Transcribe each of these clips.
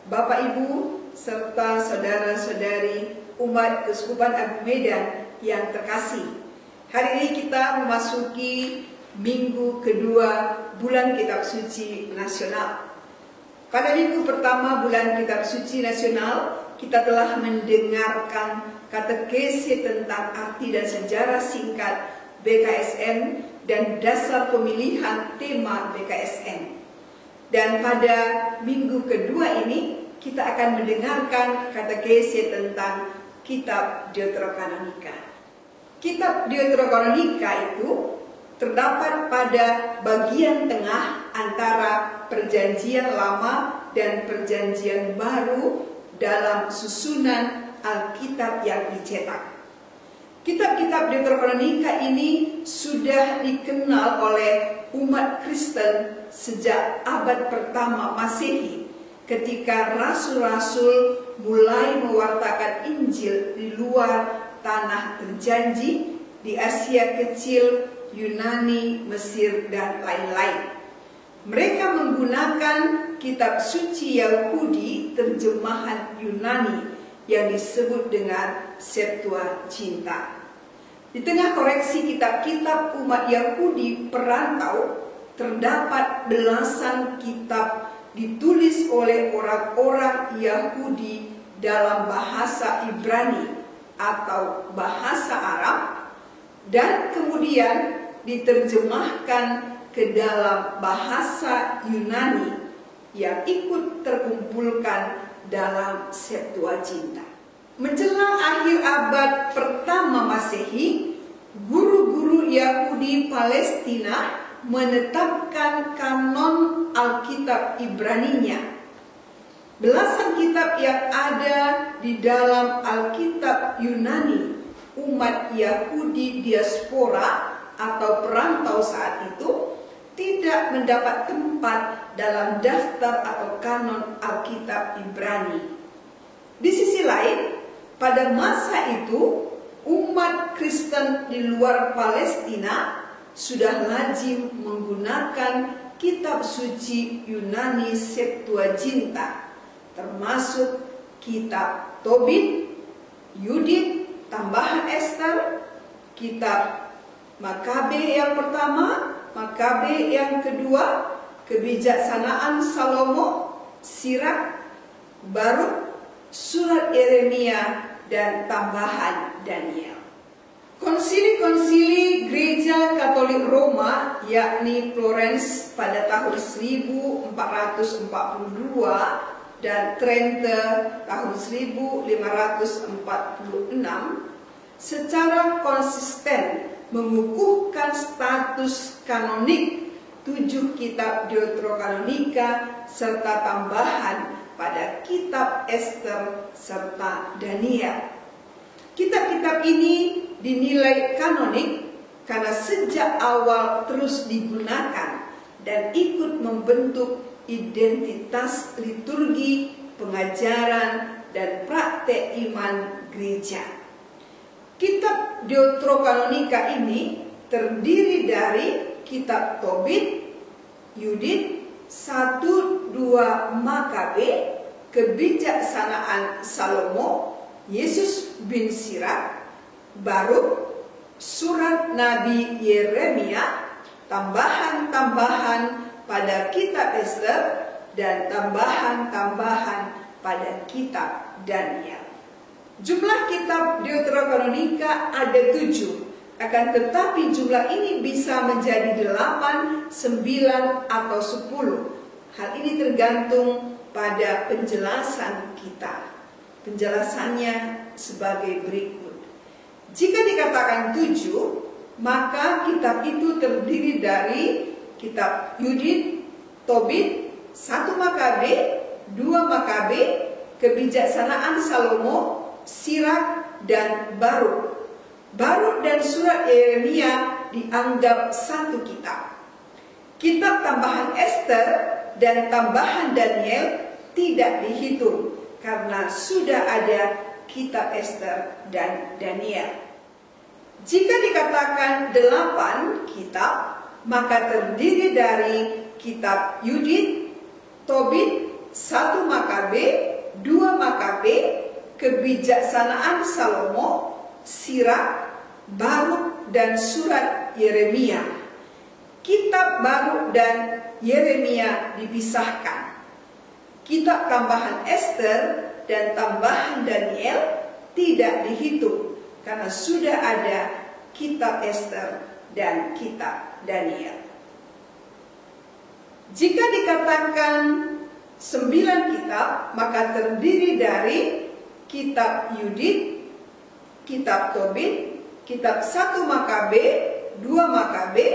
Bapak Ibu, serta saudara-saudari umat Keuskupan Agung Medan yang terkasih. Hari ini kita memasuki minggu kedua bulan Kitab Suci Nasional. Pada minggu pertama bulan Kitab Suci Nasional, kita telah mendengarkan katekesi tentang arti dan sejarah singkat BKSN dan dasar pemilihan tema BKSN. Dan pada minggu kedua ini kita akan mendengarkan katekesi tentang kitab Deuterokanonika. Kitab Deuterokanonika itu terdapat pada bagian tengah antara Perjanjian Lama dan Perjanjian Baru dalam susunan Alkitab yang dicetak. Kitab-kitab Deuterokanonika ini sudah dikenal oleh umat Kristen sejak abad pertama Masehi, ketika rasul-rasul mulai mewartakan Injil di luar tanah terjanji, di Asia Kecil, Yunani, Mesir, dan lain-lain. Mereka menggunakan kitab suci Yahudi terjemahan Yunani yang disebut dengan Septuaginta. Di tengah koreksi kitab-kitab umat Yahudi perantau, terdapat belasan kitab ditulis oleh orang-orang Yahudi dalam bahasa Ibrani atau bahasa Arab, dan kemudian diterjemahkan ke dalam bahasa Yunani yang ikut terkumpulkan dalam Septuaginta. Menjelang akhir abad pertama Masehi, guru-guru Yahudi Palestina menetapkan kanon Alkitab Ibraninya. Belasan kitab yang ada di dalam Alkitab Yunani umat Yahudi diaspora atau perantau saat itu tidak mendapat tempat dalam daftar atau kanon Alkitab Ibrani. Di sisi lain, pada masa itu umat Kristen di luar Palestina sudah lazim menggunakan kitab suci Yunani Septuaginta, termasuk kitab Tobit, Yudit, tambahan Ester, kitab Makabe yang pertama, Makabe yang kedua, kebijaksanaan Salomo, Sirak, Baruk, surat Yeremia, dan tambahan Daniel. Konsili-konsili Gereja Katolik Roma, yakni Florence pada tahun 1442 dan Trente tahun 1546, secara konsisten mengukuhkan status kanonik 7 kitab Deuterokanonika serta tambahan pada kitab Ester serta Daniel. Kitab-kitab ini dinilai kanonik karena sejak awal terus digunakan dan ikut membentuk identitas liturgi, pengajaran, dan praktek iman gereja. Kitab Deuterokanonika ini terdiri dari kitab Tobit, Yudit, 1-2 Makabe, kebijaksanaan Salomo, Yesus bin Sirak, Baruk, surat Nabi Yeremia, tambahan-tambahan pada kitab Ester, dan tambahan-tambahan pada kitab Daniel. Jumlah kitab Deuterokanonika ada 7, akan tetapi jumlah ini bisa menjadi 8, 9, atau 10. Hal ini tergantung pada penjelasan kita. Penjelasannya sebagai berikut. Jika dikatakan 7, maka kitab itu terdiri dari kitab Yudit, Tobit, 1 Makabe, 2 Makabe, kebijaksanaan Salomo, Sirak, dan Baruk. Baruk dan surat Yeremia dianggap satu kitab. Kitab tambahan Ester dan tambahan Daniel tidak dihitung karena sudah ada kitab Ester dan Daniel. Jika dikatakan 8 kitab, maka terdiri dari kitab Yudit, Tobit, 1 Makabe, Makabe, 2 Makabe, Kebijaksanaan Salomo, Sirah, Baruk, dan surat Yeremia. Kitab Baruk dan Yeremia dipisahkan. Kitab tambahan Ester dan tambahan Daniel tidak dihitung karena sudah ada kitab Ester dan kitab Daniel. Jika dikatakan 9 kitab, maka terdiri dari kitab Yudit, kitab Tobit, kitab 1 Makabe, 2 Makabe,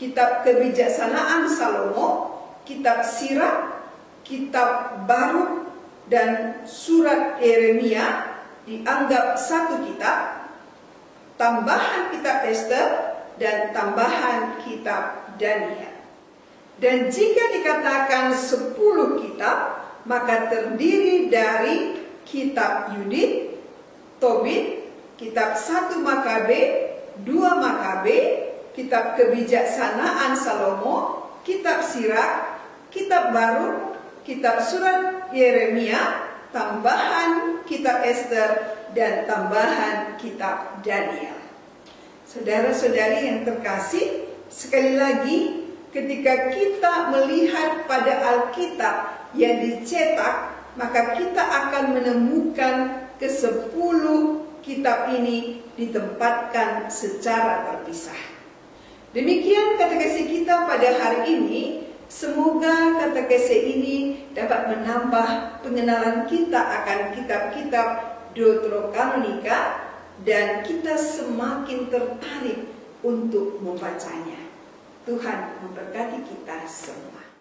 kitab Kebijaksanaan Salomo, kitab Sirah, kitab Baruk, dan surat Yeremia dianggap satu kitab, tambahan kitab Ester, dan tambahan kitab Daniel. Dan jika dikatakan 10 kitab, maka terdiri dari kitab Yudit, Tobit, kitab 1 Makabe, 2 Makabe, kitab Kebijaksanaan Salomo, kitab Sirah, kitab Baruk, kitab surat Yeremia, tambahan kitab Ester, dan tambahan kitab Daniel. Saudara-saudari yang terkasih, sekali lagi ketika kita melihat pada Alkitab yang dicetak, maka kita akan menemukan ke-10 kitab ini ditempatkan secara terpisah. Demikian katekesi kita pada hari ini. Semoga katekesi ini dapat menambah pengenalan kita akan kitab-kitab Deuterokanonika dan kita semakin tertarik untuk membacanya. Tuhan memberkati kita semua.